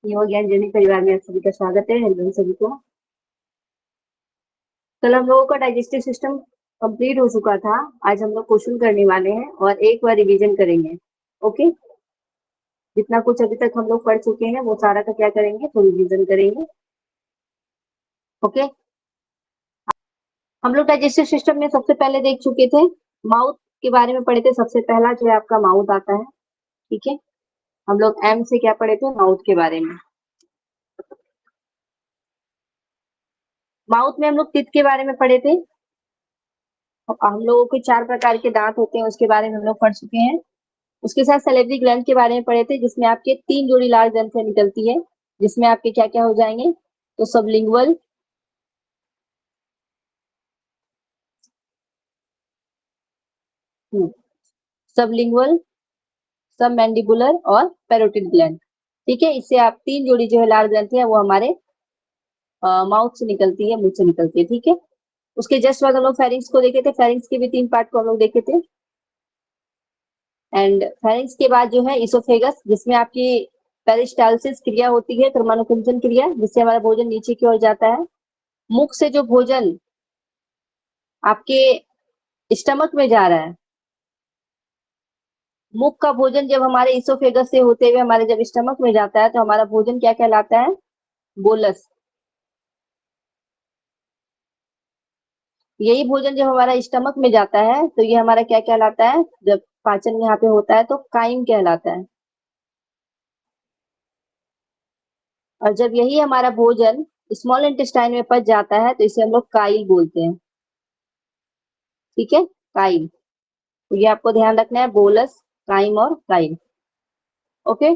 युवा ज्ञान जर्नी परिवार में आप सभी का स्वागत है। हेलो सभी को। कल हम लोगों का डाइजेस्टिव सिस्टम कंप्लीट हो चुका था। आज हम लोग क्वेश्चन करने वाले हैं और एक बार रिवीजन करेंगे। ओके, जितना कुछ अभी तक हम लोग पढ़ चुके हैं वो सारा का क्या करेंगे, तो रिवीजन करेंगे। ओके, हम लोग डाइजेस्टिव सिस्टम में सबसे पहले देख चुके थे, माउथ के बारे में पढ़े थे। सबसे पहला जो है आपका माउथ आता है। ठीक है, हम लोग एम से क्या पढ़े थे, माउथ के बारे में। माउथ में हम लोग टीथ के बारे में पढ़े थे। हम लोगों के 4 प्रकार के दांत होते हैं, उसके बारे में हम लोग पढ़ चुके हैं। उसके साथ सैलिवरी ग्लैंड के बारे में पढ़े थे, जिसमें आपके 3 जोड़ी लाल ग्रंथियां निकलती है, जिसमें आपके क्या क्या हो जाएंगे, तो सबलिंगुअल, सबलिंगुअल, सब मैंडिबुलर और पैरोटिड ग्लैंड। ठीक है, इससे आप 3 जोड़ी जो है लाल ग्रंथियां वो हमारे माउथ से निकलती है, मुंह से निकलती है। ठीक है, उसके जस्ट बाद हम लोग फेरिंग्स को देखे थे। फेरिंग्स के भी 3 पार्ट को हम लोग देखे थे। एंड फेरिंग्स के बाद जो है इसोफेगस, जिसमें आपकी पेरिस्टालसिस क्रिया होती है, क्रमानुकुंचन क्रिया, जिससे हमारा भोजन नीचे की ओर जाता है। मुख से जो भोजन आपके स्टमक में जा रहा है, मुख का भोजन जब हमारे इसोफेगस से होते हुए हमारे जब स्टमक में जाता है, तो हमारा भोजन क्या कहलाता है, बोलस। यही भोजन जब हमारा स्टमक में जाता है तो ये हमारा क्या कहलाता है, जब पाचन यहाँ पे होता है तो काइम कहलाता है। और जब यही हमारा भोजन स्मॉल इंटेस्टाइन में पच जाता है तो इसे हम लोग काइल बोलते हैं। ठीक है, काइल। तो ये आपको ध्यान रखना है, बोलस, काइम और काइल। ओके,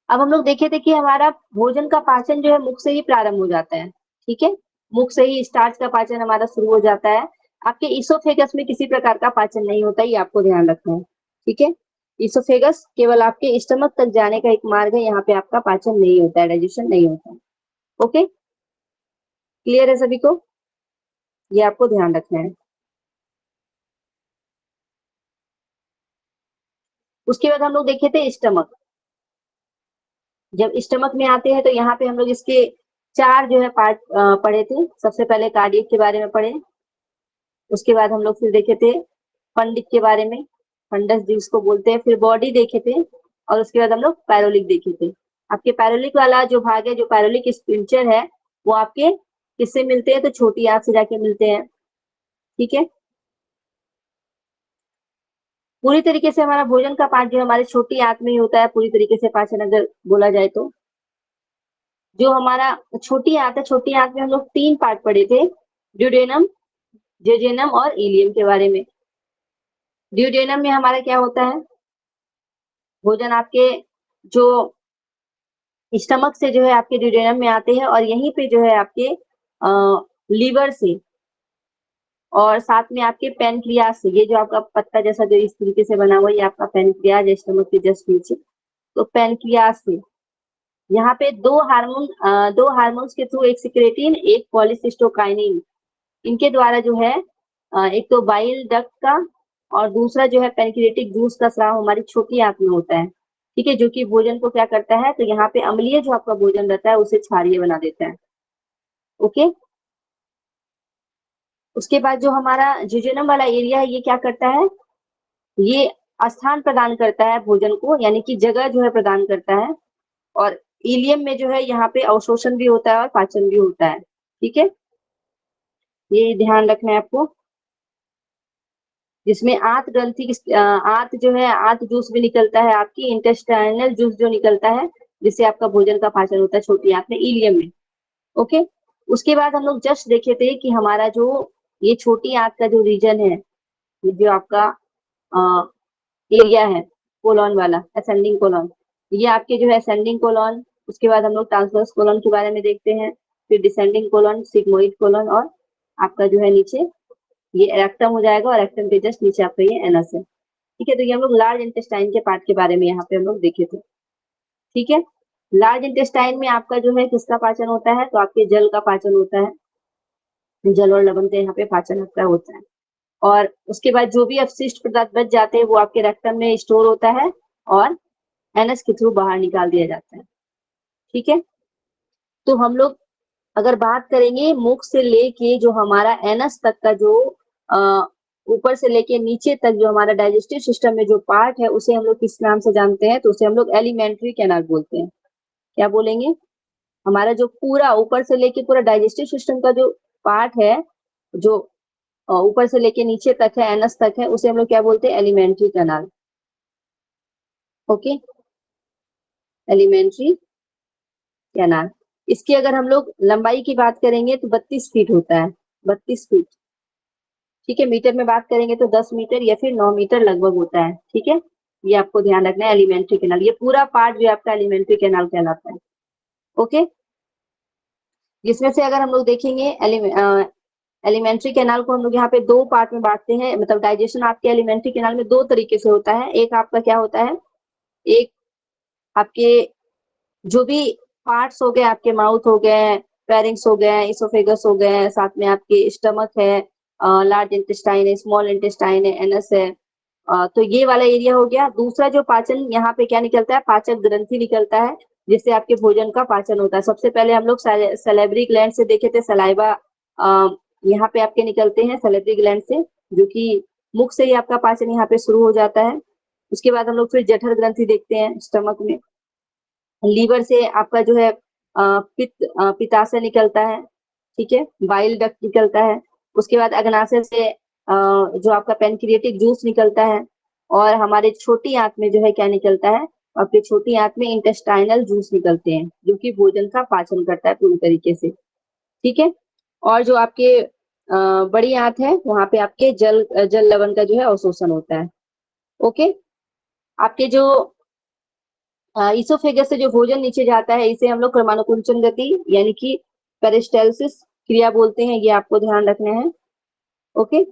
अब हम लोग देखे थे कि हमारा भोजन का पाचन जो है मुख से ही प्रारंभ हो जाता है। ठीक है, मुख से ही स्टार्च का पाचन हमारा शुरू हो जाता है। आपके इसोफेगस में किसी प्रकार का पाचन नहीं होता, ये आपको ध्यान रखना है। ठीक है, इसोफेगस केवल आपके स्टमक तक जाने का एक मार्ग है, यहाँ पे आपका पाचन नहीं होता है, डाइजेशन नहीं होता है। ओके, क्लियर है सभी को, ये आपको ध्यान रखना है। उसके बाद हम लोग देखे थे स्टमक। जब स्टमक में आते हैं तो यहाँ पे हम लोग इसके 4 जो है पार्ट पढ़े थे। सबसे पहले कार्डियक के बारे में पढ़े। उसके बाद हम लोग फिर देखे थे फंडिक के बारे में, फंडस जिसको बोलते हैं। फिर बॉडी देखे थे और उसके बाद हम लोग पैरोलिक देखे थे। आपके पैरोलिक वाला जो भाग है, जो पैरोलिक स्पिंचर है, वो आपके किससे मिलते हैं, तो छोटी आंत से जाके मिलते हैं। ठीक है, पूरी तरीके से हमारा भोजन का पाचन जो हमारी छोटी आंत में ही होता है, पूरी तरीके से पाचन अगर बोला जाए तो। जो हमारा छोटी आंत है, छोटी आंत में हम लोग 3 पार्ट पढ़े थे, ड्यूडेनम, जेजेनम और इलियम के बारे में। ड्यूडेनम में हमारा क्या होता है, भोजन आपके जो स्टमक से जो है आपके ड्यूडेनम में आते हैं, और यहीं पे जो है आपके लीवर से और साथ में आपके पैनक्रियाज से, ये जो आपका पत्ता जैसा जो इस तरीके से बना हुआ है, ये आपका पैनक्रियाज है स्टमक के जस्ट नीचे। तो पैनक्रियाज से यहाँ पे 2 हार्मोन्स के थ्रू, एक सिक्रेटिन, एक पॉलीसिस्टोकाइनिन, इनके द्वारा जो है एक तो बाइल डक्ट का और दूसरा जो है पैनक्रियाटिक जूस का स्राव हमारी छोटी आंत में होता है। ठीक है, जो कि भोजन को क्या करता है, तो यहाँ पे अम्लीय जो आपका भोजन रहता है उसे क्षारीय बना देता है। ओके, उसके बाद जो हमारा जिजेनम वाला एरिया है, ये क्या करता है, ये स्थान प्रदान करता है भोजन को, यानी कि जगह जो है प्रदान करता है। और इलियम में जो है यहाँ पे अवशोषण भी होता है और पाचन भी होता है। ठीक है, ये ध्यान रखना है आपको। जिसमें आंत जो है, आंत जूस भी निकलता है, आपकी इंटेस्टाइनल जूस जो निकलता है, जिससे आपका भोजन का पाचन होता है छोटी आंत में, इलियम में। ओके, उसके बाद हम लोग जस्ट देखे थे कि हमारा जो ये छोटी आंत का जो रीजन है, जो आपका एरिया है, कोलॉन वाला, असेंडिंग कोलॉन, ये आपके जो है असेंडिंग कोलॉन। उसके बाद हम लोग ट्रांसवर्स कोलॉन के बारे में देखते हैं, फिर डिसेंडिंग कोलॉन, सिग्मोइड कोलॉन, और आपका जो है नीचे ये रेक्टम हो जाएगा, और रेक्टम के जस्ट नीचे आपका ये एनस है। ठीक है, तो ये हम लोग लार्ज इंटेस्टाइन के पार्ट के बारे में यहाँ पे हम लोग देखे थे। ठीक है, लार्ज इंटेस्टाइन में आपका जो है किसका पाचन होता है, तो आपके जल का पाचन होता है। जल और लवण का यहाँ पे पाचन आपका होता है। और उसके बाद जो भी अपशिष्ट पदार्थ बच जाते हैं वो आपके रेक्टम में स्टोर होता है और एनस के थ्रू बाहर निकाल दिया जाता है। ठीक है। तो हम लोग अगर बात करेंगे मुख से लेके जो हमारा एनस तक का जो ऊपर से लेके नीचे तक जो हमारा डाइजेस्टिव सिस्टम में जो पार्ट है उसे हम लोग किस नाम से जानते हैं, तो उसे हम लोग एलिमेंट्री कैनाल बोलते हैं। क्या बोलेंगे? हमारा जो पूरा ऊपर से लेके पूरा डाइजेस्टिव सिस्टम का जो पार्ट है, जो ऊपर से लेके नीचे तक है, एनस तक है, उसे हम लोग क्या बोलते हैं? Alimentary canal. Okay, alimentary canal. इसकी अगर हम लोग लंबाई की बात करेंगे तो 32 फीट होता है, 32 फीट। ठीक है, मीटर में बात करेंगे तो 10 मीटर या फिर 9 मीटर लगभग होता है। ठीक है, ये आपको ध्यान रखना है। एलिमेंट्री कैनाल, ये पूरा पार्ट जो आपका एलिमेंट्री कैनाल कहलाता है। ओके, जिसमें से अगर हम लोग देखेंगे एलिमेंट्री कैनाल को हम लोग यहाँ पे दो पार्ट में बांटते हैं। मतलब डाइजेशन आपके एलिमेंट्री कैनाल में दो तरीके से होता है। एक आपका क्या होता है, एक आपके जो भी पार्ट्स हो गए, आपके माउथ हो गए, फेरिंग्स हो गए, इसोफेगस हो गए, साथ में आपके स्टमक है, लार्ज इंटेस्टाइन है, स्मॉल इंटेस्टाइन है, एनस है, तो ये वाला एरिया हो गया। दूसरा जो पाचन यहाँ पे क्या निकलता है, पाचक ग्रंथि निकलता है, जिससे आपके भोजन का पाचन होता है। सबसे पहले हम लोग सैलिवरी ग्लैंड से देखे थे, सलाइवा यहाँ पे आपके निकलते हैं सैलिवरी ग्लैंड से, जो कि मुख से ही आपका पाचन यहाँ पे शुरू हो जाता है। उसके बाद हम लोग फिर जठर ग्रंथि देखते हैं स्टमक में। लीवर से आपका जो है पित्ताशय निकलता है। ठीक है, बाइल डक्ट निकलता है। उसके बाद अग्नाशय से जो आपका पेनक्रिएटिक जूस निकलता है। और हमारे छोटी आंत में जो है क्या निकलता है, आपके छोटी आंत में इंटेस्टाइनल जूस निकलते हैं, जो कि भोजन का पाचन करता है पूरी तरीके से। ठीक है, और जो आपके बड़ी आंत है, वहां पे आपके जल लवण का जो है अवशोषण होता है। ओके, आपके जो इसोफेगस से जो भोजन नीचे जाता है, इसे हम लोग क्रमानुकुंचन गति यानी कि पेरिस्टाल्सिस क्रिया बोलते हैं। ये आपको ध्यान रखना है। ओके,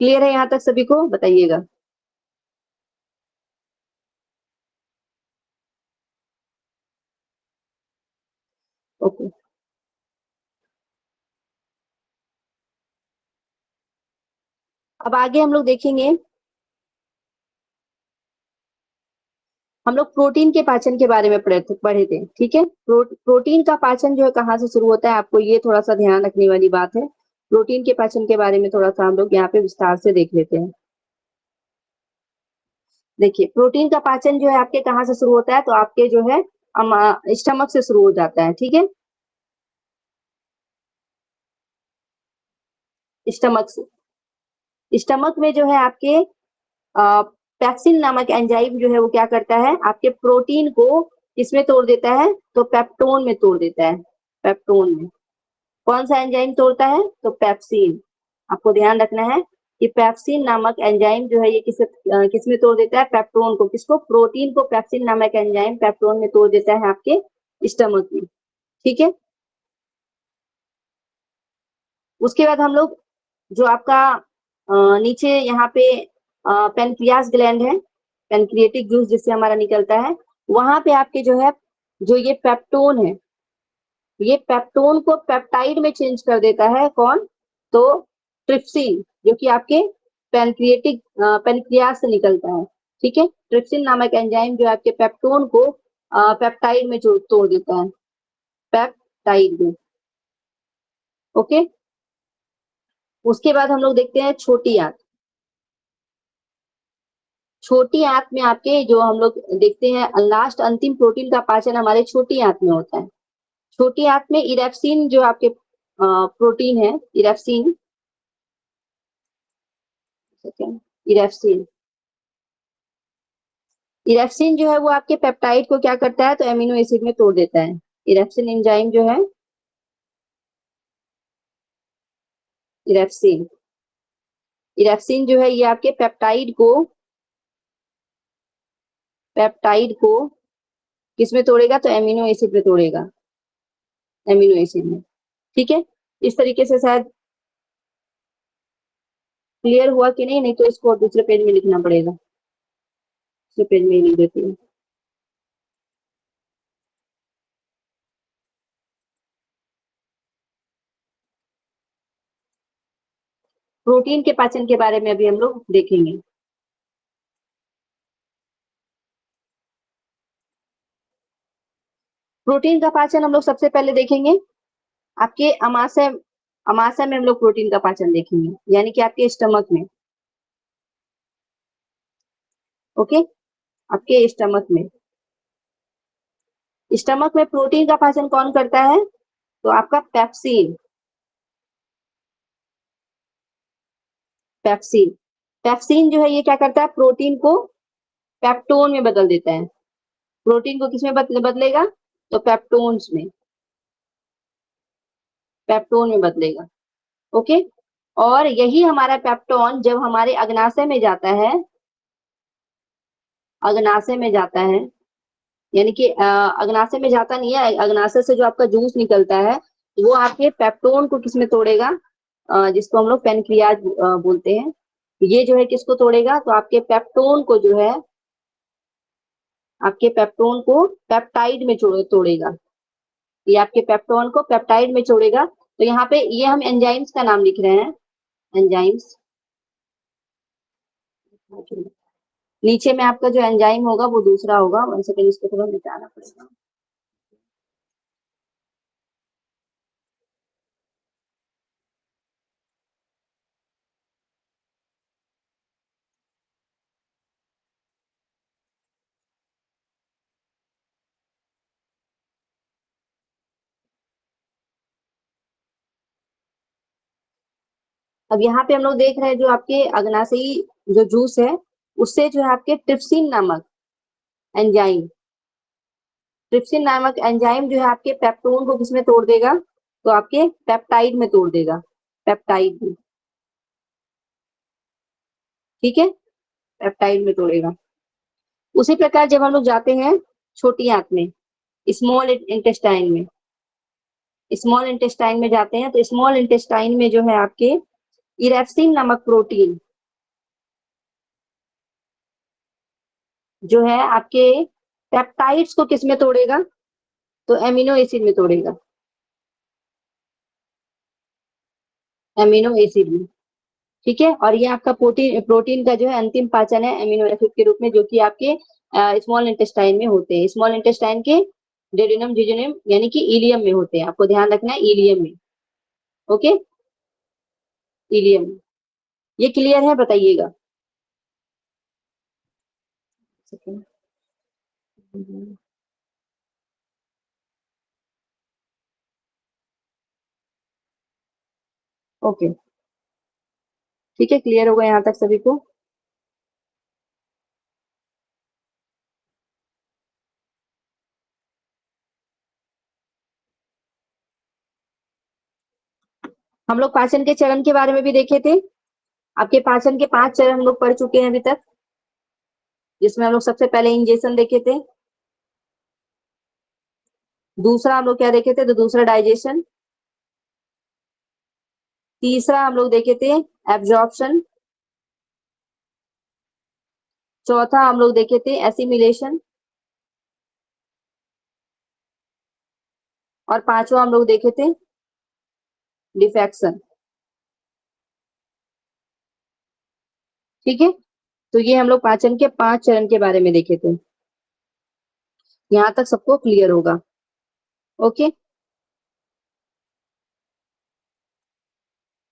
क्लियर है यहाँ तक सभी को? बताइएगा। ओके, अब आगे हम लोग देखेंगे, हम लोग प्रोटीन के पाचन के बारे में पढ़े थे। ठीक है, प्रोटीन का पाचन जो है कहाँ से शुरू होता है, आपको ये थोड़ा सा ध्यान रखने वाली बात है। प्रोटीन के पाचन के बारे में थोड़ा सा हम लोग यहाँ पे विस्तार से देख लेते हैं। देखिए, प्रोटीन का पाचन जो है आपके कहाँ से शुरू होता है, तो आपके जो है स्टमक से शुरू हो जाता है। ठीक है, स्टमक से। स्टमक में जो है आपके पैक्सिन नामक एंजाइम जो है वो क्या करता है, आपके प्रोटीन को किसमें तोड़ देता है, तो पेप्टोन में तोड़ देता है। पेप्टोन में कौन सा एंजाइम तोड़ता है, तो पेप्सिन। आपको ध्यान रखना है कि पेप्सिन नामक एंजाइम जो है ये किसमें तोड़ देता है, पेप्टोन को। किसको? प्रोटीन को पेप्सिन नामक एंजाइम पेप्टोन में तोड़ देता है आपके स्टमक में। ठीक है, उसके बाद हम लोग जो आपका नीचे यहाँ पे पेनक्रियास ग्लैंड है, पेनक्रिएटिक जूस जिससे हमारा निकलता है, वहां पे आपके जो है जो ये पेप्टोन है, ये पेप्टोन को पेप्टाइड में चेंज कर देता है। कौन? तो ट्रिप्सिन, जो कि आपके पेनक्रियास से निकलता है। ठीक है, ट्रिप्सिन नामक एंजाइम जो आपके पेप्टोन को पेप्टाइड में तोड़ देता है, पेप्टाइड में। ओके, उसके बाद हम लोग देखते हैं छोटी आंत। छोटी आंत में आपके जो हम लोग देखते हैं लास्ट अंतिम प्रोटीन का पाचन हमारे छोटी आंत में होता है। छोटी आंत में इरेप्सिन जो आपके प्रोटीन है, इरेप्सिन, इरेप्सिन, इरेप्सिन जो है वो आपके पेप्टाइड को क्या करता है, तो एमिनो एसिड में तोड़ देता है। इरेप्सिन एंजाइम जो है, इरेप्सिन, इरेप्सिन जो है ये आपके पेप्टाइड को किसमें तोड़ेगा, तो एमिनो एसिड में तोड़ेगा, एमिनो एसिड में। ठीक है, इस तरीके से शायद क्लियर हुआ कि नहीं? नहीं तो इसको दूसरे पेज में लिखना पड़ेगा, दूसरे पेज में ही लिख देती हूँ। प्रोटीन के पाचन के बारे में अभी हम लोग देखेंगे। प्रोटीन का पाचन हम लोग सबसे पहले देखेंगे आपके अमाशय में हम लोग प्रोटीन का पाचन देखेंगे, यानी कि आपके स्टमक में। ओके, आपके स्टमक में प्रोटीन का पाचन कौन करता है? तो आपका पेप्सिन। पेप्सिन जो है ये क्या करता है? प्रोटीन को पेप्टोन में बदल देता है। प्रोटीन को किसमें बदलेगा? तो पेप्टोन में बदलेगा। ओके, और यही हमारा पेप्टोन जब हमारे अग्नाशय में जाता है, यानी कि अग्नाशय में जाता नहीं है, अग्नाशय से जो आपका जूस निकलता है वो आपके पेप्टोन को किसमें तोड़ेगा? जिसको हम लोग पेनक्रियाज बोलते हैं। ये जो है किसको तोड़ेगा? तो आपके पेप्टोन को जो है, आपके पेप्टोन को पेप्टाइड में तोड़ेगा। ये आपके पेप्टोन को पेप्टाइड में छोड़ेगा। तो यहाँ पे ये हम एंजाइम्स का नाम लिख रहे हैं, एंजाइम्स। नीचे में आपका जो एंजाइम होगा वो दूसरा होगा। 1 सेकेंड, इसको थोड़ा मिटाना पड़ेगा। अब यहाँ पे हम लोग देख रहे हैं जो आपके अग्नाशयी जो जूस है उससे जो है आपके ट्रिप्सिन नामक एंजाइम जो है आपके पेप्टोन को किसमें तोड़ देगा? तो आपके पेप्टाइड में तोड़ देगा, पेप्टाइड में। ठीक है, पेप्टाइड में तोड़ेगा। उसी प्रकार जब हम लोग जाते हैं छोटी आंत में, स्मॉल इंटेस्टाइन में जाते हैं, तो स्मॉल इंटेस्टाइन में जो है आपके इरेप्सिन नामक प्रोटीन जो है आपके पेप्टाइड्स को किसमें तोड़ेगा? तो एमिनो एसिड में तोड़ेगा, एमिनो एसिड में। ठीक है, और ये आपका प्रोटीन का जो है अंतिम पाचन है एमिनो एसिड के रूप में, जो कि आपके स्मॉल इंटेस्टाइन में होते हैं। स्मॉल इंटेस्टाइन के डेडिनम जिजोनियम यानी कि इलियम में होते हैं। आपको ध्यान रखना है, इलियम में। Okay, ilium. ये क्लियर है? बताइएगा। ओके, ठीक है, क्लियर होगा यहाँ तक सभी को? हम लोग पाचन के चरण के बारे में भी देखे थे। आपके पाचन के 5 चरण हम लोग पढ़ चुके हैं अभी तक, जिसमें हम लोग सबसे पहले इंजेशन देखे थे। दूसरा हम लोग क्या देखे थे? तो दूसरा डाइजेशन। तीसरा हम लोग देखे थे एब्जॉर्प्शन। चौथा हम लोग देखे थे एसिमिलेशन। और पांचवा हम लोग देखे थे डिफेक्शन। ठीक है, तो ये हम लोग पाचन के 5 चरण के बारे में देखे थे। यहाँ तक सबको क्लियर होगा? ओके,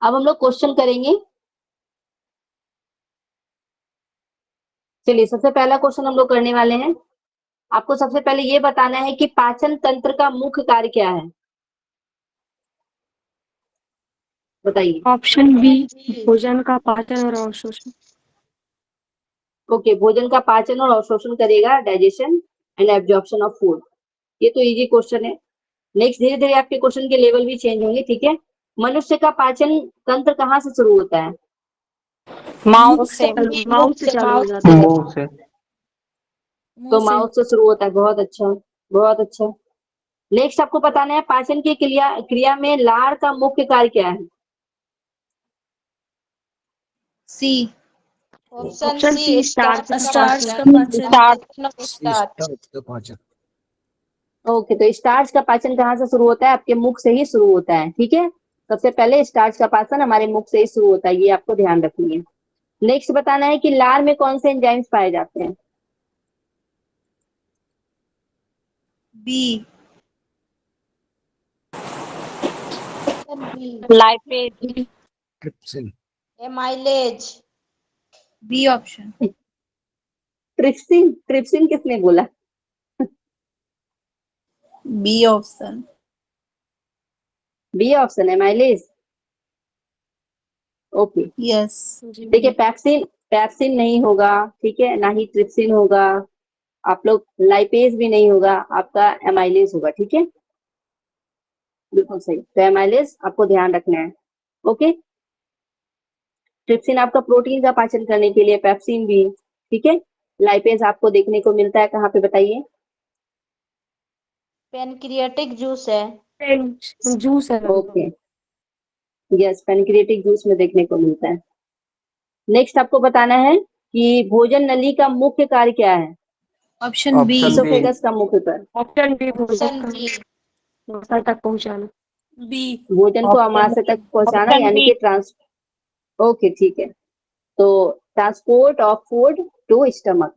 अब हम लोग क्वेश्चन करेंगे। चलिए, सबसे पहला क्वेश्चन हम लोग करने वाले हैं। आपको सबसे पहले ये बताना है कि पाचन तंत्र का मुख्य कार्य क्या है? बताइए। ऑप्शन बी, भोजन का पाचन और अवशोषण। ओके, भोजन का पाचन और अवशोषण करेगा, digestion and absorption of food. ये तो इजी क्वेश्चन है। नेक्स्ट, धीरे धीरे आपके क्वेश्चन के लेवल भी चेंज होंगे। ठीक है, मनुष्य का पाचन तंत्र कहाँ से शुरू होता है? माउथ से चालू हो जाता है। मुंह से। तो माउथ से शुरू होता है। बहुत अच्छा, बहुत अच्छा। नेक्स्ट, आपको बताना है पाचन की क्रिया में लार का मुख्य कार्य क्या है? सी, ऑप्शन सी, स्टार्च का स्टार्च का पाचन। ओके, तो स्टार्च का पाचन कहाँ से शुरू होता है? आपके मुख से ही शुरू होता है। ठीक है, सबसे पहले स्टार्च का पाचन हमारे मुख से ही शुरू होता है, ये आपको ध्यान रखनी है। नेक्स्ट बताना है कि लार में कौन से एंजाइम्स पाए जाते हैं? B, lipase, trypsin, amylase. B option. Trypsin, trypsin किसने बोला? B option. बी ऑप्शन है माइलेज। Okay, yes. देखिए पैप्सिन, पैप्सिन नहीं होगा, ठीक है, ना ही ट्रिप्सिन होगा, आप लोग लाइपेज भी नहीं होगा, आपका एमाइलेज होगा, ठीक है, बिल्कुल सही। तो एमाइलेज आपको ध्यान रखना है। ओके, ट्रिप्सिन आपका प्रोटीन का पाचन करने के लिए, पैप्सिन भी, ठीक है। लाइपेज आपको देखने को मिलता है कहाँ पे बताइए? पेनक्रियाटिक जूस है। जूस है। ओके, यस, पैनक्रियाटिक जूस में देखने को मिलता है। नेक्स्ट आपको बताना है कि भोजन नली का मुख्य कार्य क्या है? Option B. इसोफेगस का मुख्य कार्य ऑप्शन बी, ऑप्शन बी। भोजन तक पहुंचाना। बी। भोजन को आमाशय तक पहुंचाना, यानी कि ट्रांस, ओके ठीक है, तो transport of food to stomach.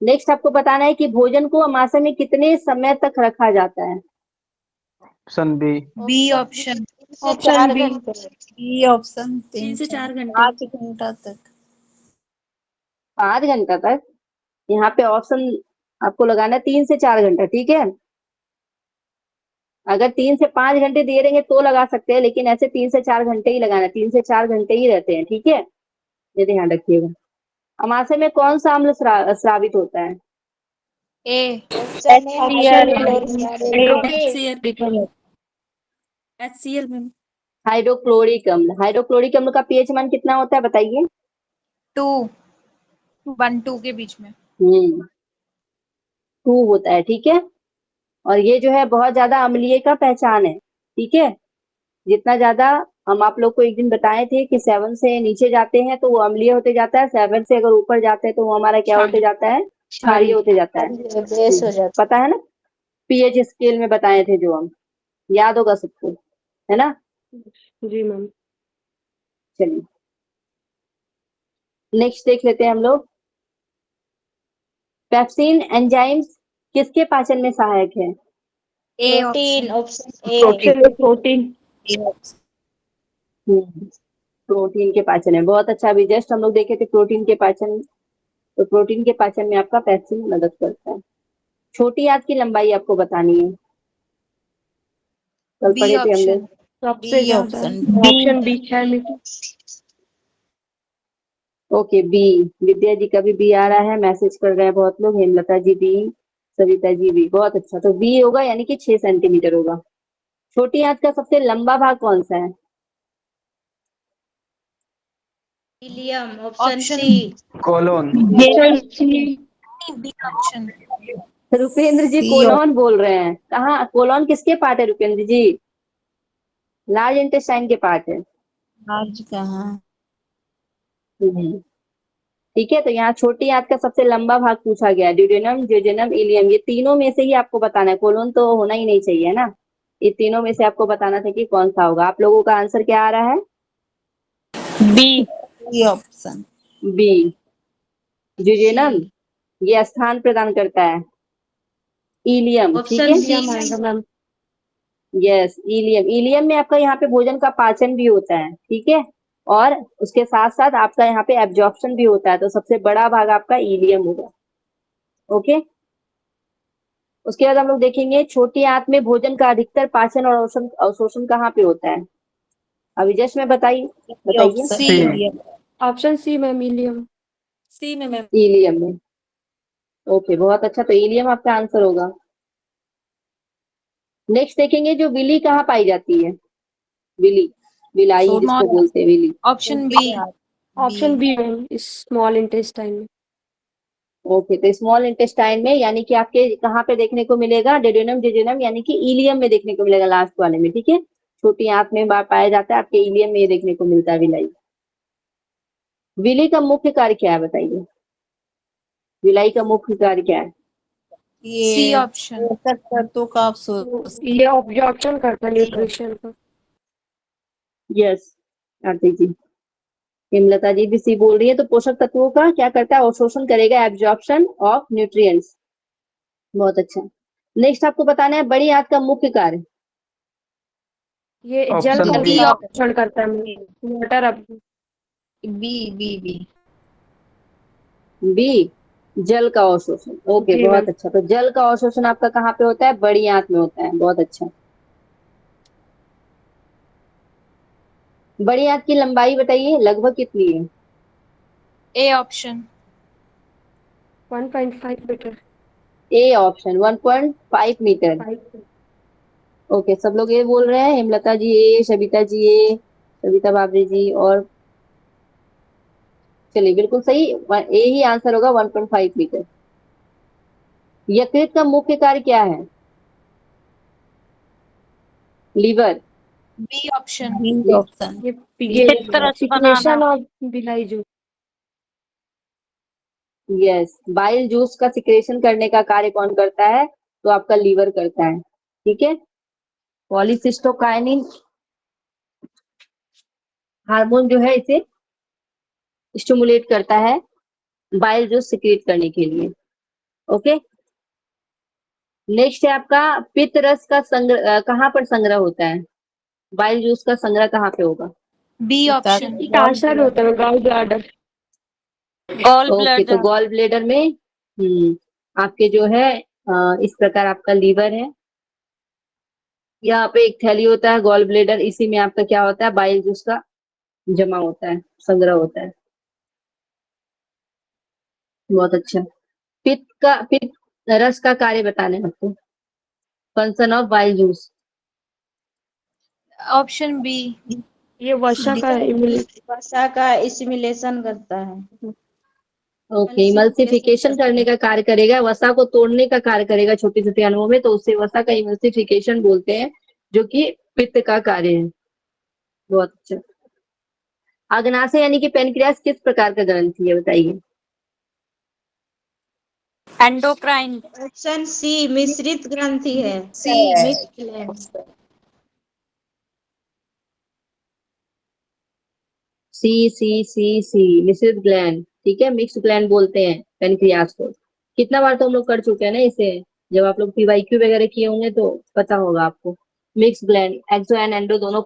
Next आपको बताना है कि भोजन को आमाशय में कितने समय तक रखा जाता है? Option B, B option. से 4 घंटे। B option. 3 से 4 घंटे। 5 घंटा तक। 5 घंटा तक? यहाँ पे ऑप्शन आपको लगाना है 3 से 4 घंटा, ठीक है। अगर 3 से 5 घंटे दे रहेंगे तो लगा सकते हैं, लेकिन ऐसे 3 से 4 घंटे ही लगाना है, 3 से 4 घंटे ही रहते हैं, ठीक है, ये ध्यान रखिएगा। अमाशय में कौन सा अम्ल स्रावित होता है? A. Option A hydrochloric HCl, HCl ma'am. Hydrochloric अम्ल। हाइड्रोक्लोरिक अम्ल का पीएच मान कितना होता है बताइए? 2 1 2 के बीच में। 2 होता है, ठीक है। और ये जो है बहुत ज्यादा अम्लीय का पहचान है, ठीक है। जितना ज्यादा, हम आप लोग को एक दिन बताए थे कि 7 से नीचे जाते हैं तो वो अम्लीय होते जाता है, 7 से अगर ऊपर जाते हैं तो वो हमारा क्या होते जाता है? क्षारीय होते जाता है। बेस हो जाता पता है ना, पीएच स्केल में बताए थे जो हम, याद होगा सबको, है ना? जी मैम। चलिए नेक्स्ट देख लेते हैं हम लोग। पेप्सिन एंजाइम्स किसके पाचन में सहायक है? A protein. Option. Option A. Protein. A option. Protein के पाचन है, बहुत अच्छा। अभी जस्ट हम लोग देखे थे प्रोटीन के पाचन, तो प्रोटीन के पाचन में आपका पेप्सिन मदद करता है। छोटी आंत की लंबाई आपको बतानी है, कल बी पढ़े थे हम ऑप्शन। लोग। सबसे बी ज्यादा option. Option B 6 metre. Okay, B. Vidya ji का भी बी आ रहा है, मैसेज कर रहे हैं बहुत लोग, हेमलता जी बी, सविता जी भी, बहुत अच्छा। तो बी होगा, यानी कि 6 सेंटीमीटर होगा। छोटी आंत का सबसे लंबा भाग कौन सा है? Ileum. Option option C. Colon, B option. Rupendra ji C colon बोल रहे हैं, कहाँ? कोलोन किसके पार्ट है रुपेंद्र जी? लार्ज इंटेस्टाइन के पार्ट है। आज कहाँ। ठीक है, तो यहाँ छोटी आंत का सबसे लंबा भाग पूछा गया, ड्यूडेनम, जेजुनम, इलियम, ये तीनों में से ही आपको बताना है। कोलोन तो होना ही नहीं चाहिए ना, ये तीनों में से आपको बताना था कि कौन सा होगा। आप लोगों का आंसर क्या आ रहा है? B option. B, jejunum, C. ये स्थान प्रदान करता है। इलियम, ठीक ऑप्शन है, सी। आएगा मैम। Yes, ilium. इलियम में आपका यहाँ पे भोजन का पाचन भी होता है, ठीक है, और उसके साथ साथ आपका यहाँ पे एब्जॉर्प्शन भी होता है, तो सबसे बड़ा भाग आपका इलियम होगा। ओके, उसके बाद हम लोग देखेंगे छोटी आंत में भोजन का अधिकतर पाचन और अवशोषण कहाँ पे होता है? अभी जस्ट में बताइए, बताइए। C. Option C ma'am, ileum. C में मैम। इलियम में, ओके, बहुत अच्छा, तो इलियम आपका आंसर होगा। नेक्स्ट देखेंगे जो विली कहाँ पाई जाती है? विली, विलाई जिसको बोलते हैं, villi. Option B. Option B ma'am, small intestine में। ओके, तो स्मॉल इंटेस्टाइन में, यानी कि आपके कहाँ पे देखने को मिलेगा? डेड्यूनम, जेजुनम, यानी कि इलियम में देखने को मिलेगा, लास्ट वाले में, ठीक है। छोटी आंत में पाया जाता है, आपके इलियम में ये देखने को मिलता है, विलाई। विली का मुख्य कार्य क्या है बताइए? विलाई का मुख्य कार्य क्या है? ये सी ऑप्शन। पोषक तत्वों का अवशोषण। ये ऑब्जॉर्प्शन करता है न्यूट्रिशन का। यस, आरती जी, हेमलता जी भी सी बोल रही है, तो पोषक तत्वों का क्या करता है? अवशोषण करेगा, एब्जॉर्प्शन ऑफ न्यूट्रिएंट्स। बहुत अच्छा। नेक्स्ट आपको बताना है बड़ी आंत का मुख्य कार्य। ये जल ऑप्शन का बी। अवशोषण करता है, वाटर अब। बी बी, जल का अवशोषण। ओके, जी बहुत मैम। अच्छा। तो जल का अवशोषण आपका कहाँ पे होता है? बड़ी आंत में होता है। बहुत अच्छा। बड़ी आंत की लंबाई बताइए, लगभग कितनी है? A option 1.5 metre. A option 1.5 metre. 5। Okay, सब लोग ये बोल रहे हैं। हेमलता जी ए, सविता जी ए, सविता बाबरी जी, और चलिए बिल्कुल सही। ए ही आंसर होगा, 1.5 मीटर। यकृत का मुख्य कार्य क्या है? लीवर। बी ऑप्शन ये पित्त रस सिक्रेशन बनाना। और बिलाई जूस। यस, बाइल जूस का सिक्रेशन करने का कार्य कौन करता है? तो आपका लीवर करता है। ठीक है। पॉलीसिस्टोकाइनिन हार्मोन जो है इसे स्टिमुलेट करता है बाइल जूस सिक्रेट करने के लिए। ओके। नेक्स्ट है आपका पित्त रस का संग्रह कहाँ पर संग्रह होता है? बाइल जूस का संग्रह कहाँ पे होगा? बी ऑप्शन टाशर होता है, गॉल ब्लैडर। गॉल ओके, तो ब्लैडर। गॉल ब्लेडर में आपके जो है इस प्रकार आपका लीवर है। यहाँ पे एक थैली होता है गॉल ब्लेडर, इसी में आपका क्या होता है? बाइल जूस का जमा होता है, संग्रह होता है। बहुत अच्छा। पित्त रस का कार्य बताना है आपको। Function of bile juice. Option B ये वसा का वसा का इसिमिलेशन करता है। ओके, इमल्सिफिकेशन करने का कार्य करेगा, वसा को तोड़ने का कार्य करेगा छोटे छोटे अणुओं में, तो उसे वसा का इमल्सिफिकेशन बोलते हैं, जो कि पित्त का कार्य है। बहुत अच्छा। अग्नाशय यानी कि पेनक्रियास किस प्रकार का ग्रंथि है बताइए? एंडोक्राइन। ऑप्शन सी मिश्रित ग्रंथि है। सी मिक्स्ड ग्लैंड। सी मिश्रित ग्लैंड। ठीक है, मिक्स ग्लैंड बोलते हैं पेनक्रियास को। कितना बार तो हम लोग कर चुके हैं ना इसे, जब आप लोग पीवाईक्यू वगैरह किए होंगे तो पता होगा आपको। Mix gland, exo and endo दोनों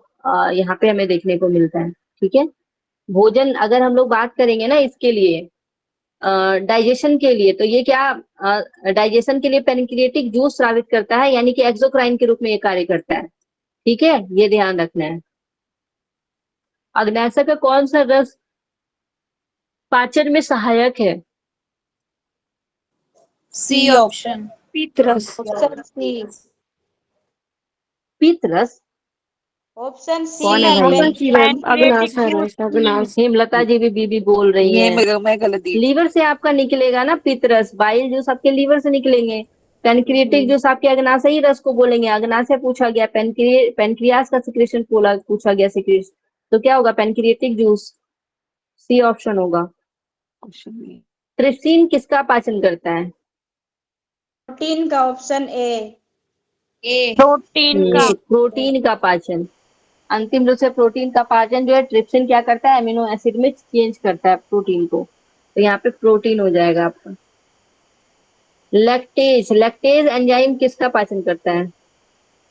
यहाँ पे हमें देखने को मिलता है। ठीक है। भोजन अगर हम लोग बात करेंगे ना इसके लिए, डाइजेशन के लिए, तो ये क्या डाइजेशन के लिए पेनक्रिएटिक जूस स्रावित करता है, यानी कि एक्सोक्राइन के रूप में ये कार्य करता है। ठीक है, ये ध्यान रखना है। अग्नाशय का कौन सा रस पाचन में सहायक है? सी ऑप्शन पित्त रस। Option C. पित्त रस। ऑप्शन सी कौन है भाई? ऑप्शन सी मैम, पैनक्रिएटिक अग्नाशय जूस। रस, अग्नाशय। हेमलता जी भी बीबी बोल रही ये हैं। मैं गलत दी। लीवर से आपका निकलेगा ना पित्त रस, बाइल जूस आपके लीवर से निकलेंगे। पेनक्रिएटिक जूस आपके अग्नाशयी रस को बोलेंगे। अग्नाशय पूछा गया, पेनक्रियास का सिक्रेशन पूछा गया सिक्रेशन, तो क्या होगा? Pancreatic juice. सी ऑप्शन होगा। ट्रिप्सिन किसका पाचन करता है? प्रोटीन का। Option A. ए प्रोटीन का। तो प्रोटीन का पाचन। अंतिम रूप से प्रोटीन का पाचन जो है ट्रिप्सिन क्या करता है? अमीनो एसिड में चेंज करता है प्रोटीन को, तो यहाँ पे प्रोटीन हो जाएगा आपका। लैक्टेज एंजाइम किसका पाचन करता है?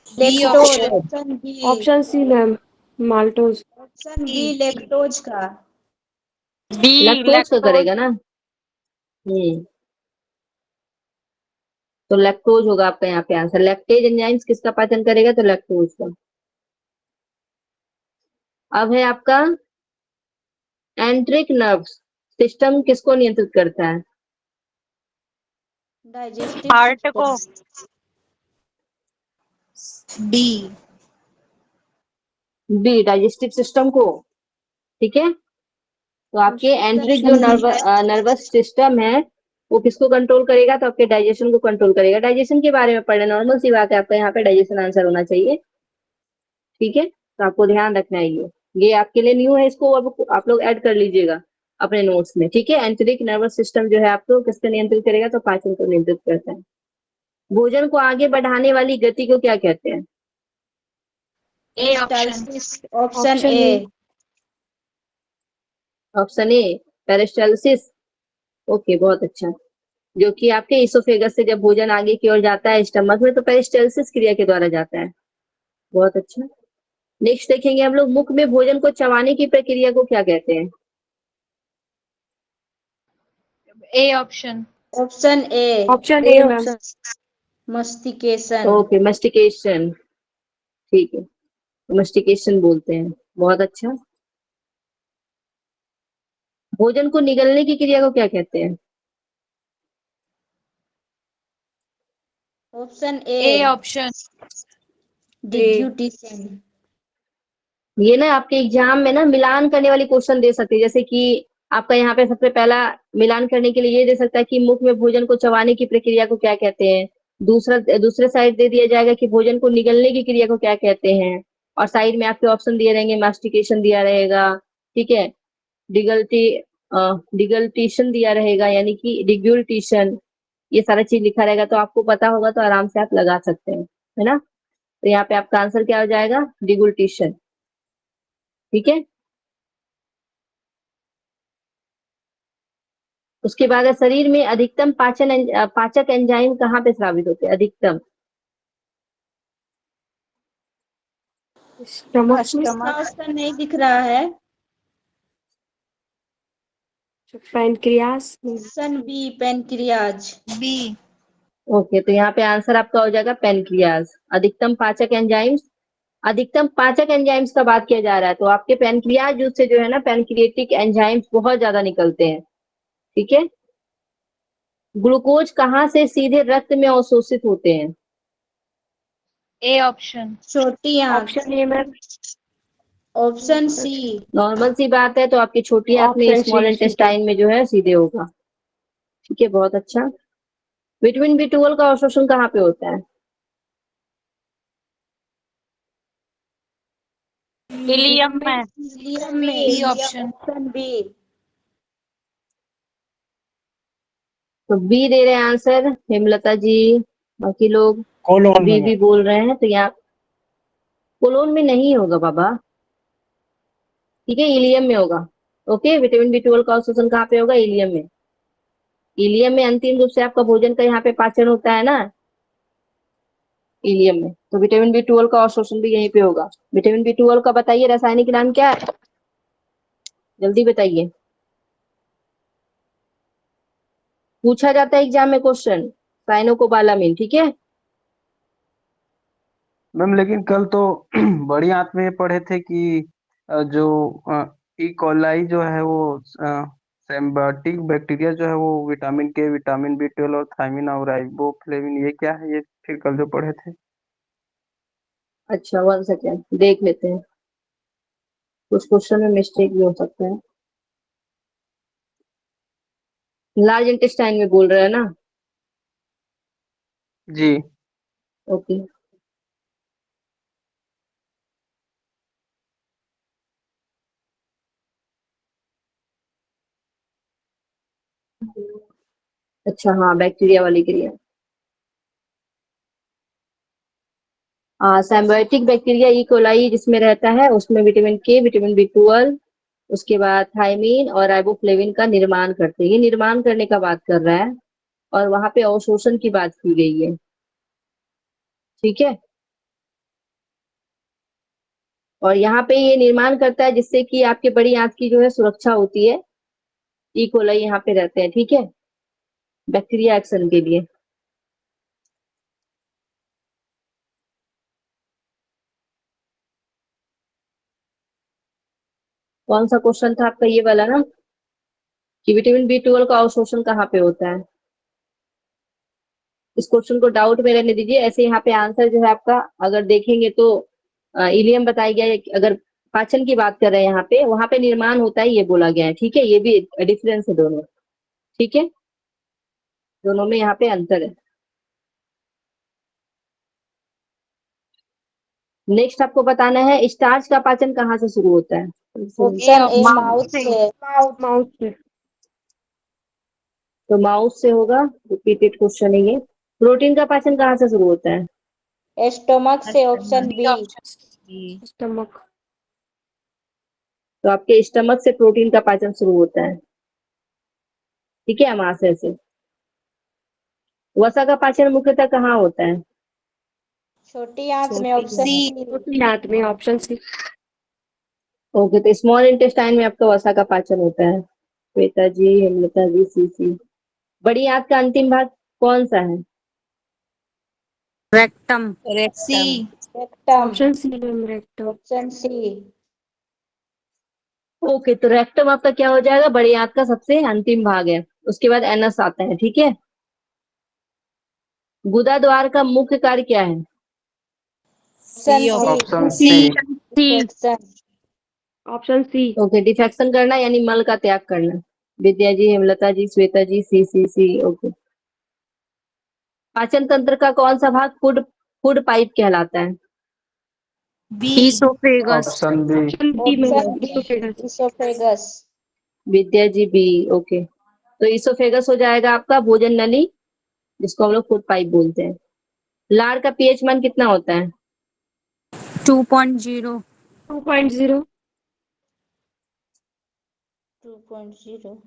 B lactose. Option option B. Option C ma'am, maltose. Option B lactose का। बी लैक्टोज का लैक्टोज। करेगा ना। तो लैक्टोज होगा आपका यहाँ पे आंसर। लैक्टेज एंजाइम्स किसका पाचन करेगा? तो लैक्टोज का। अब है आपका एंट्रिक नर्व सिस्टम किसको नियंत्रित करता है? डाइजेस्टिव हार्ट को। System. D B, digestive system को। ठीक है। तो आपके एंट्रिक जो नर्वस सिस्टम है वो किसको कंट्रोल करेगा? तो आपके डाइजेशन को कंट्रोल करेगा। डाइजेशन के बारे में पढ़ना नॉर्मल सी बात है, आपका यहाँ पे डाइजेशन आंसर होना चाहिए। ठीक है, तो आपको ध्यान रखना है ये आपके लिए न्यू है, इसको अब आप लोग ऐड कर लीजिएगा अपने नोट्स में। ठीक है, एंट्रिक नर्वस सिस्टम जो है आपको किसको नियंत्रित करेगा? तो पाचन को नियंत्रित करता है। भोजन को आगे बढ़ाने वाली गति को क्या कहते हैं? A option peristalsis. Option option A. A. Option A, peristalsis. Okay, बहुत अच्छा। जो कि आपके इसोफेगस से जब भोजन आगे की ओर जाता है स्टमक में, तो पेरिस्टाल्सिस क्रिया के द्वारा जाता है। बहुत अच्छा। नेक्स्ट देखेंगे हम लोग, मुख में भोजन को चबाने की प्रक्रिया को क्या कहते हैं? A option. Option A option A ma'am. Mastication. Okay, mastication, ठीक है, मस्टिकेशन बोलते हैं। बहुत अच्छा। भोजन को निगलने की क्रिया को क्या कहते हैं? Option A A option. Deglutition. ये ना आपके एग्जाम में ना मिलान करने वाली क्वेश्चन दे सकते हैं, जैसे कि आपका यहाँ पे सबसे पहला मिलान करने के लिए ये दे सकता है कि मुख में भोजन को चबाने की प्रक्रिया को क्या कहते हैं। दूसरे साइड दे दिया जाएगा कि भोजन को निगलने की क्रिया को क्या कहते हैं, और साइड में आपके ऑप्शन दिए रहेंगे, मास्टिकेशन दिया रहेगा, ठीक है, डिगल्टी डिगल्टेशन दिया रहेगा, यानी कि डिग्यूल्टेशन, ये सारा चीज लिखा रहेगा, तो आपको पता होगा तो आराम से आप लगा सकते हैं, है ना। तो यहाँ पे आपका आंसर क्या हो जाएगा? डिगुल्टेशन, ठीक है। उसके बाद है, शरीर में अधिकतम पाचक एंजाइम कहाँ पे स्रावित होते हैं? अधिकतम स्टमक में। इसका ऑप्शन नहीं दिख रहा है। Pancreas. Option B pancreas. B. Okay, तो यहाँ पे आंसर आपका हो जाएगा पेनक्रियाज। अधिकतम पाचक एंजाइम्स का बात किया जा रहा है, तो आपके पेनक्रियाज जूस से जो है ना, पेनक्रिएटिक एंजाइम्स बहुत ज्यादा निकलते हैं, ठीक है। ग्लूकोज कहाँ से सीधे रक्त में अवशोषित होते हैं? A option. छोटी आंत। Option A ma'am. Option C. Normal सी बात है, तो आपकी छोटी आंत में, ऑप्शन स्मॉल सी, ठीक है। इंटेस्टाइन में जो है सीधे होगा, ठीक है, बहुत अच्छा। विटामिन B12 का अवशोषण कहाँ पे होता है? इलियम में। इलियम में। B option. Option B. तो बी दे रहे हैं आंसर हेमलता जी, बाकी लोग कोलोन बी में। भी बोल रहे हैं, तो यहाँ कोलोन में नहीं होगा बाबा, ठीक है, इलियम में होगा। ओके, विटामिन B12 का अवशोषण कहाँ पे होगा? इलियम में। इलियम में अंतिम रूप से आपका भोजन का यहाँ पे पाचन होता है ना, इलियम में, तो विटामिन B12 का अवशोषण भी यहीं पे होगा। विटामिन B12 का बताइए रासायनिक नाम क्या है, जल्दी बताइए, पूछा जाता है एग्जाम में क्वेश्चन, साइनोकोबालामिन, ठीक है। मैम लेकिन कल तो बड़ी आंत में ये पढ़े थे कि जो ई कोलाई जो है वो सिम्बायोटिक बैक्टीरिया जो है वो विटामिन के, विटामिन B12 और थायमिन और राइबोफ्लेविन, ये क्या है ये फिर कल जो पढ़े थे? अच्छा, 1 सेकेंड देख लेते हैं, कुछ क्वेश्चन में मिस्टेक भी हो सकता है। लार्ज इंटेस्टाइन में बोल रहे हैं ना? जी। ओके, अच्छा, हाँ, बैक्टीरिया वाली क्रिया। सिम्बायोटिक बैक्टीरिया ई कोलाई जिसमें रहता है, उसमें विटामिन के, विटामिन B12, उसके बाद थायमीन और राइबोफ्लेविन का निर्माण करते हैं। ये निर्माण करने का बात कर रहा है, और वहां पे अवशोषण की बात की गई है, ठीक है। और यहाँ पे ये निर्माण करता है जिससे कि आपके बड़ी आंत की जो है सुरक्षा होती है। ई कोलाई यहाँ पे रहते हैं, ठीक है, बैक्टीरिया एक्शन के लिए। कौन सा क्वेश्चन था आपका, ये वाला ना, कि विटामिन B12 का अवशोषण कहाँ पे होता है? इस क्वेश्चन को डाउट में रहने दीजिए, ऐसे यहाँ पे आंसर जो है आपका अगर देखेंगे तो इलियम बताया गया है। अगर पाचन की बात कर रहे हैं यहाँ पे, वहां पे निर्माण होता है ये बोला गया है, ठीक है, ये भी डिफरेंस है दोनों, ठीक है, दोनों में यहाँ पे अंतर है। नेक्स्ट आपको बताना है, स्टार्च का पाचन कहाँ से शुरू होता है? Option A option. माउथ से। माउथ से। तो माउथ से होगा, रिपीटेड क्वेश्चन है ये। प्रोटीन का पाचन कहाँ से शुरू होता है? स्टोमक से। Option B B. Option. Stomach. तो आपके स्टमक से प्रोटीन का पाचन शुरू होता है, ठीक है, अमाशय से। वसा का पाचन मुख्यतः कहाँ होता है? छोटी आंत में ऑप्शन सी सी। छोटी आंत में ऑप्शन सी। ओके, तो स्मॉल इंटेस्टाइन में आपका वसा का पाचन होता है। श्वेता जी, हेमलता जी, सी। बड़ी आंत का अंतिम भाग कौन सा है? Rectum. C rectum. Option C ma'am, rectum. Option C. Okay, तो रेक्टम आपका क्या हो जाएगा? बड़ी आंत का सबसे अंतिम भाग है। उसके बाद एनस आता है, ठीक है। गुदा द्वार का मुख्य कार्य क्या है? Option C. Option C. C. C. Defecation. Option C. Okay, defecation करना यानी मल का त्याग करना। विद्या जी, हेमलता जी, श्वेता जी, सी। ओके। पाचन तंत्र का कौन सा भाग फूड फूड पाइप कहलाता है? B oesophagus. Option B. Option B ma'am, option B. Oesophagus. Oesophagus. Vidya ji, B. Okay, तो इसोफेगस हो जाएगा आपका भोजन नली, जिसको हम लोग फूड पाइप बोलते हैं। लार का पीएच मान कितना होता है? 2.0। 2.0। 2.0।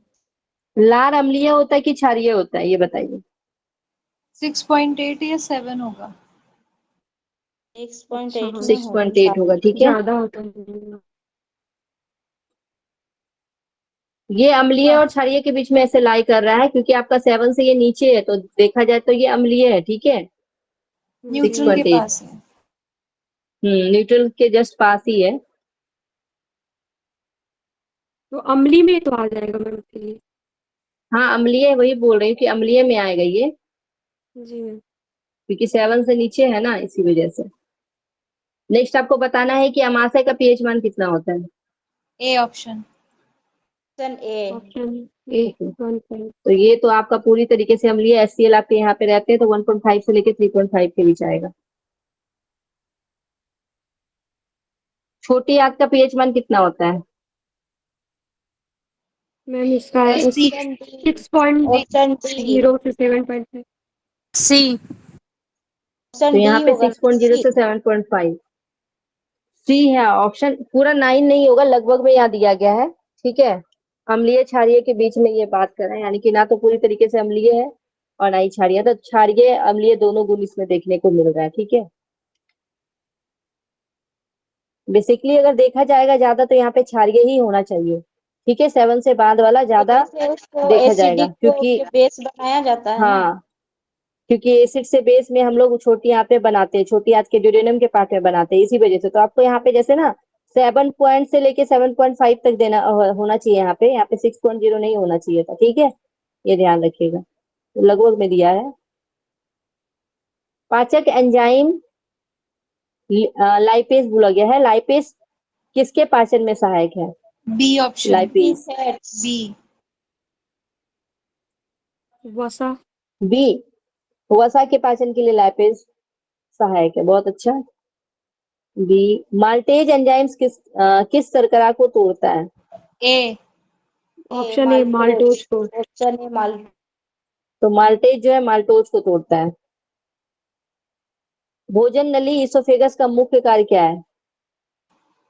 लार अम्लीय होता है कि क्षारीय होता है, ये बताइए। 6.8 या 7 होगा। 6.8 में होगा 6.8 होगा, शायद। ठीक है। ज्यादा होता है। ये अम्लीय और क्षारीय के बीच में ऐसे लाई कर रहा है, क्योंकि आपका 7 से ये नीचे है, तो देखा जाए तो ये अम्लीय है, ठीक है। न्यूट्रल के 6.8। पास है। न्यूट्रल के जस्ट पास ही है। तो अम्ली में तो आ जाएगा मैम के लिए। हाँ, अम्लीय, वही बोल रही हूँ कि अम्लीय में आएगा ये, जी मैम। क्योंकि 7 से नीचे है ना, इसी वजह से। नेक्स्ट आपको बताना है कि अमाशय का पीएच मान कितना होता है। A option. Option A. Option A. Okay, 1. तो ये तो आपका पूरी तरीके से अम्लीय। एचसीएल आपके यहाँ पे रहते हैं, तो 1.5 से लेके 3.5 के बीच आएगा। छोटी आंत का पीएच मान कितना होता है? मैम इसका सी। 6.0 ऑप्शन डी। से 7.5। सी। तो ऑप्शन डी यहाँ पे होगा 6.0 सी। से 7.5। सी है ऑप्शन। पूरा 9 नहीं होगा, लगभग में यहाँ दिया गया है, ठीक है। अम्लीय क्षारीय के बीच में ये बात कर रहे हैं, यानी कि ना तो पूरी तरीके से अम्लीय है और ना ही क्षारीय। तो क्षारीय अम्लीय दोनों गुण इसमें देखने को मिल रहा है, ठीक है। बेसिकली अगर देखा जाएगा ज्यादा, तो यहाँ पे क्षारीय ही होना चाहिए, ठीक है। 7 से बाद वाला तो ज्यादा जैसे उसको देखा जाएगा, एसिडिक को क्योंकि बेस बनाया जाता है ना। हाँ, क्योंकि एसिड से बेस में हम लोग छोटी आंत पे बनाते हैं, छोटी आंत के ड्यूडेनम के पार्ट में बनाते हैं, इसी वजह से। तो आपको यहाँ पे जैसे ना 7 पॉइंट से लेके 7.5 तक देना होना चाहिए। यहाँ पे 6.0 नहीं होना चाहिए था, ठीक है। ये ध्यान रखिएगा, तो लगभग में दिया है। पाचक एंजाइम लाइपेज बोला गया है। लाइपेज किसके पाचन में सहायक है? B option. B lipase fats. B. वसा। बी, वसा के पाचन के लिए लाइपेज सहायक है, बहुत अच्छा। बी। माल्टेज एंजाइम्स किस शर्करा को तोड़ता है? A option A, maltose. Maltose को। Option A maltose. तो माल्टेज जो है माल्टोज को तोड़ता है। भोजन नली इसोफेगस का मुख्य कार्य क्या है?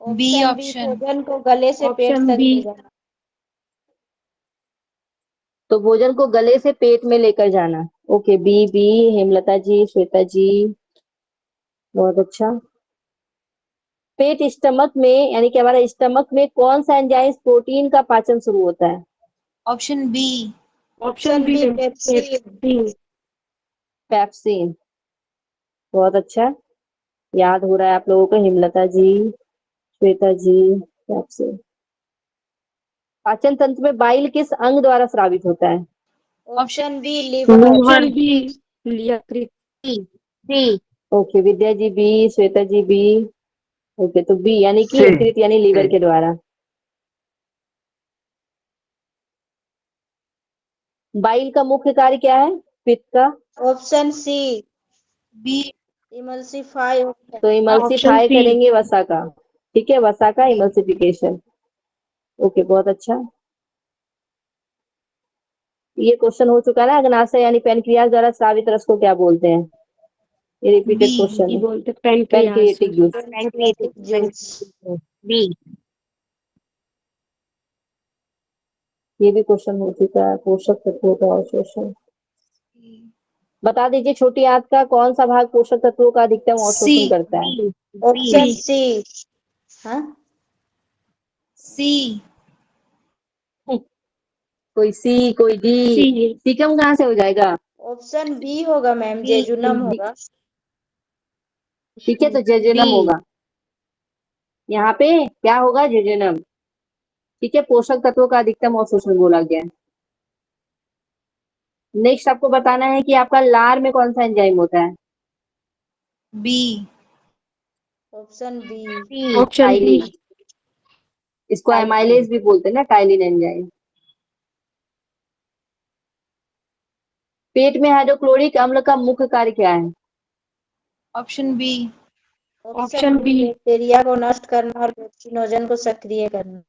B option B option. भोजन को गले से पेट ऑप्शन तक बी। ले जाना। तो भोजन को गले से पेट में लेकर जाना। Okay, B. हेमलता जी, श्वेता जी, बहुत अच्छा। पेट स्टमक में, यानी कि हमारा स्टमक में कौन सा एंजाइम प्रोटीन का पाचन शुरू होता है? Option B. Option option B B ma'am, pepsin. Pepsin. Pepsin, बहुत अच्छा। याद हो रहा है आप लोगों को। हेमलता जी, श्वेता जी, पेप्सिन। पाचन तंत्र में बाइल किस अंग द्वारा स्रावित होता है? Option B liver. Option B, यकृत। C. C. Okay, Vidya ji, B. Shweta ji, B. Okay, तो बी यानी कि सी। यकृत यानी लीवर के द्वारा। बाइल का मुख्य कार्य क्या है पित्त का? Option C B. इमल्सीफाई। तो ऑप्शन इमल्सीफाई सी। करेंगे वसा का, ठीक है, वसा का इमल्सिफिकेशन। ओके, बहुत अच्छा। ये क्वेश्चन हो चुका है ना, अग्नाशय यानी पेनक्रियाज द्वारा स्रावित रस को क्या बोलते हैं? ये रिपीटेड बी। क्वेश्चन ये है। बोलते pancreas. Pancreatic juice. Pancreatic juice. B. ये भी क्वेश्चन हो चुका है। पोषक तत्वों का अवशोषण। बता दीजिए छोटी आंत का कौन सा भाग पोषक तत्वों का अधिकतम सी अवशोषण करता है? Option C. हाँ, सी। कोई सी, कोई डी। सी। सीकम कहाँ से हो जाएगा? ऑप्शन बी होगा मैम, बी। जेजुनम होगा। ठीक है, तो जेजेनम बी। होगा। यहाँ पे क्या होगा? जेजेनम। ठीक है, पोषक तत्वों का अधिकतम अवशोषण बोला गया है। नेक्स्ट आपको बताना है कि आपका लार में कौन सा एंजाइम होता है? B. Option B. Option B. Ptyalin. इसको एमाइलेज भी बोलते हैं ना, टाइलिन एंजाइम। पेट में हाइड्रोक्लोरिक अम्ल का मुख्य कार्य क्या है? Option B. Option B, bacteria को नष्ट करना और पेप्सिनोजन को सक्रिय करना।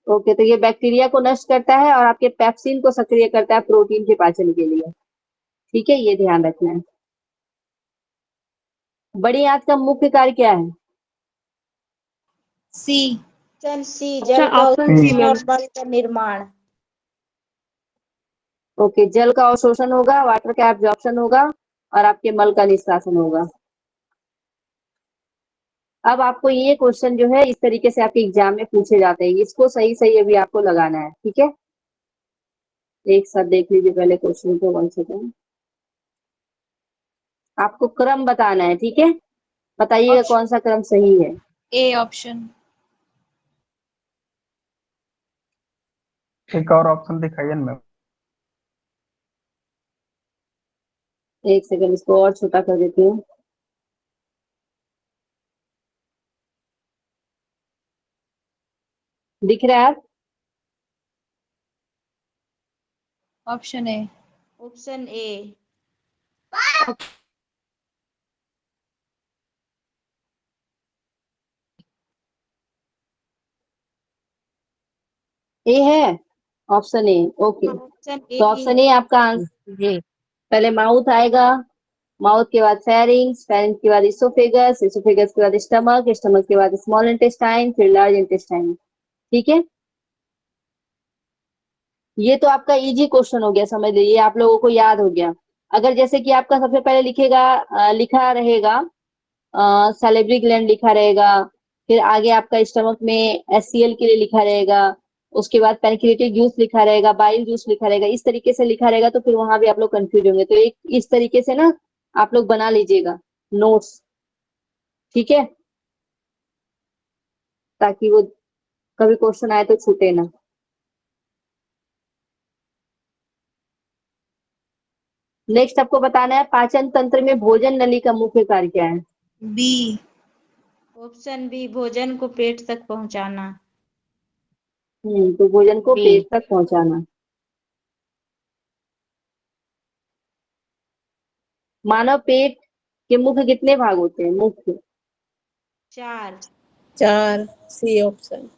ओके, तो ये बैक्टीरिया को नष्ट करता है और आपके पेप्सिन को सक्रिय करता है प्रोटीन के पाचन के लिए। ठीक है, ये ध्यान रखना है। बड़ी आंत का मुख्य कार्य क्या है? सी। ऑप्शन सी, जल का ऑप्शन सी उत्सर्जन मैम। और मल का निर्माण। ओके, जल का अवशोषण होगा, वाटर का एब्जॉर्प्शन होगा और आपके मल का निष्कासन होगा। अब आपको ये क्वेश्चन जो है इस तरीके से आपके एग्जाम में पूछे जाते हैं, इसको सही सही अभी आपको लगाना है। ठीक है, एक साथ देख लीजिए पहले क्वेश्चन को 1 सेकेंड। आपको क्रम बताना है, ठीक है? बताइएगा कौन सा क्रम सही है। A option. एक और ऑप्शन दिखाइए ना मैम। एक सेकंड, इसको और छोटा कर देती हूँ। दिख रहा है आप? Option A. Option A. A है, option A. Okay, option A तो ही ऑप्शन है। ए आपका आंसर। पहले माउथ आएगा, माउथ के बाद फेरिंग्स, फेरिंग्स के बाद इसोफेगस, इसोफेगस के बाद स्टमक, स्टमक के बाद स्मॉल इंटेस्टाइन, फिर लार्ज इंटेस्टाइन। ठीक है, ये तो आपका इजी क्वेश्चन हो गया, समझ लीजिए आप लोगों को याद हो गया। अगर जैसे कि आपका सबसे पहले लिखा रहेगा सैलिवरी ग्लैंड लिखा रहेगा, फिर आगे आपका स्टमक में एचसीएल के लिए लिखा रहेगा, उसके बाद पैनक्रिएटिक जूस लिखा रहेगा, बाइल जूस लिखा रहेगा, इस तरीके से लिखा रहेगा, तो फिर वहां भी आप लोग कंफ्यूज होंगे। तो एक इस तरीके से ना आप लोग बना लीजिएगा नोट्स, ठीक है, ताकि वो कभी क्वेश्चन आए तो छूटे ना। नेक्स्ट आपको बताना है पाचन तंत्र में भोजन नली का मुख्य कार्य क्या है? बी। ऑप्शन बी, भोजन को पेट तक पहुंचाना। तो भोजन को पेट तक पहुंचाना। मानव पेट के मुख्य कितने भाग होते हैं? मुख्य 4। 4 सी ऑप्शन।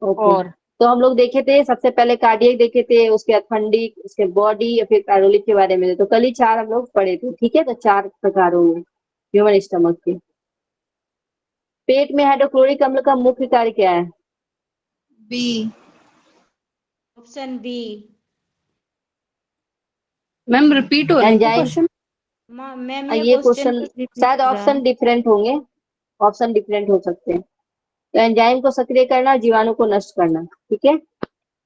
ओके, तो हम लोग देखे थे सबसे पहले कार्डियक देखे थे, उसके बाद फंडिक, उसके बॉडी या फिर पैरोलिक के बारे में। तो कल ही 4 हम लोग पढ़े थे। ठीक है, तो 4 प्रकार हुए ह्यूमन स्टमक के। पेट में हाइड्रोक्लोरिक अम्ल का मुख्य कार्य क्या है? B. Option B. Ma'am repeat हो रहा है क्या एंजाइम। क्वेश्चन? मैम ये ये क्वेश्चन क्वेश्चन रिपीट शायद हो रहा है। ऑप्शन डिफरेंट होंगे, ऑप्शन डिफरेंट हो सकते हैं। तो एंजाइम को सक्रिय करना, जीवाणु को नष्ट करना। ठीक है,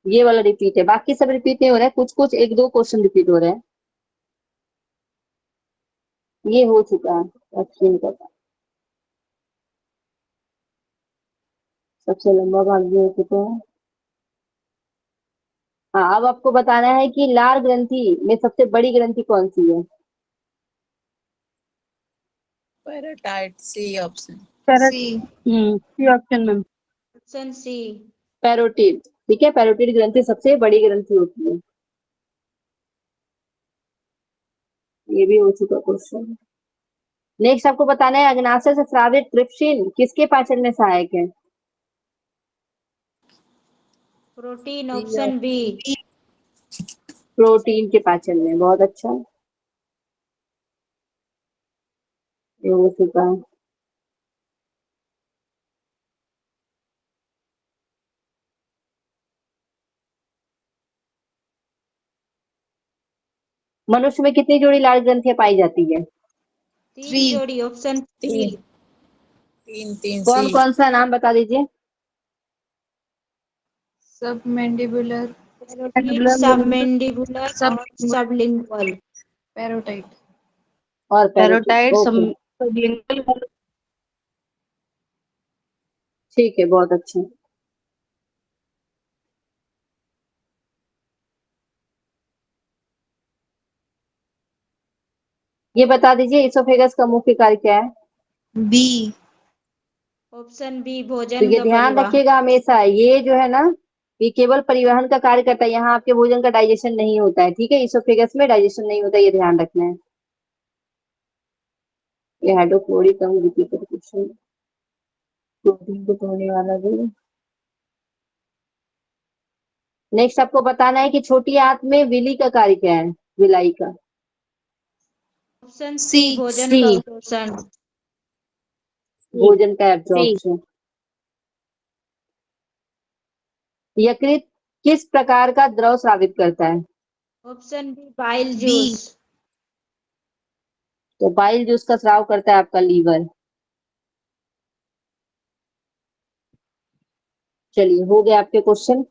ये वाला रिपीट है, बाकी सब रिपीट नहीं हो रहा है, कुछ कुछ 1-2 क्वेश्चन रिपीट हो रहे हैं। ये हो चुका है वैक्सीन का, सबसे लंबा भाग भी हो चुका है। हाँ, अब आपको बताना है कि लार ग्रंथि में सबसे बड़ी ग्रंथि कौन सी है? Parotid C option. C. C option ma'am. Option C. Parotid. ठीक है, पैरोटिड ग्रंथि सबसे बड़ी ग्रंथि होती है। ये भी हो चुका क्वेश्चन। नेक्स्ट आपको बताना है अग्नाशय से स्रावित ट्रिप्सिन किसके पाचन में सहायक है? प्रोटीन। Option B. प्रोटीन के पाचन में। बहुत अच्छा, ये हो चुका है। मनुष्य में कितनी जोड़ी लाल ग्रंथियां पाई जाती है? 3 जोड़ी, ऑप्शन 3। तीन कौन कौन सा नाम बता दीजिए? सब मैंडिबुलर, पैरोटिड, सबमैंडिबुलर सब और सबलिंगुअल। पैरोटाइड। और पैरोटाइड, ओके, सबलिंगुअल। ठीक है, बहुत अच्छा। ये बता दीजिए इसोफेगस का मुख्य कार्य क्या है? बी। ऑप्शन बी, तो भोजन ये का ध्यान परिवहन। रखिएगा हमेशा, ये जो है ना, ये केवल परिवहन का कार्य करता है, यहाँ आपके भोजन का डाइजेशन नहीं होता है, ठीक है? इसोफेगस में डाइजेशन नहीं होता है, ये ध्यान रखना है। ये हाइड्रोक्लोरिक अम्ल क्वेश्चन, प्रोटीन को तोड़ने वाला भी। नेक्स्ट आपको बताना है कि छोटी आंत में विली का कार्य क्या है? विलाई का। ऑप्शन सी, भोजन का अवशोषण। भोजन का एब्जॉर्प्शन। यकृत किस प्रकार का द्रव स्रावित करता है? Option B, bile juice. तो बाइल जूस का स्राव करता है आपका लीवर। चलिए, हो गए आपके क्वेश्चन।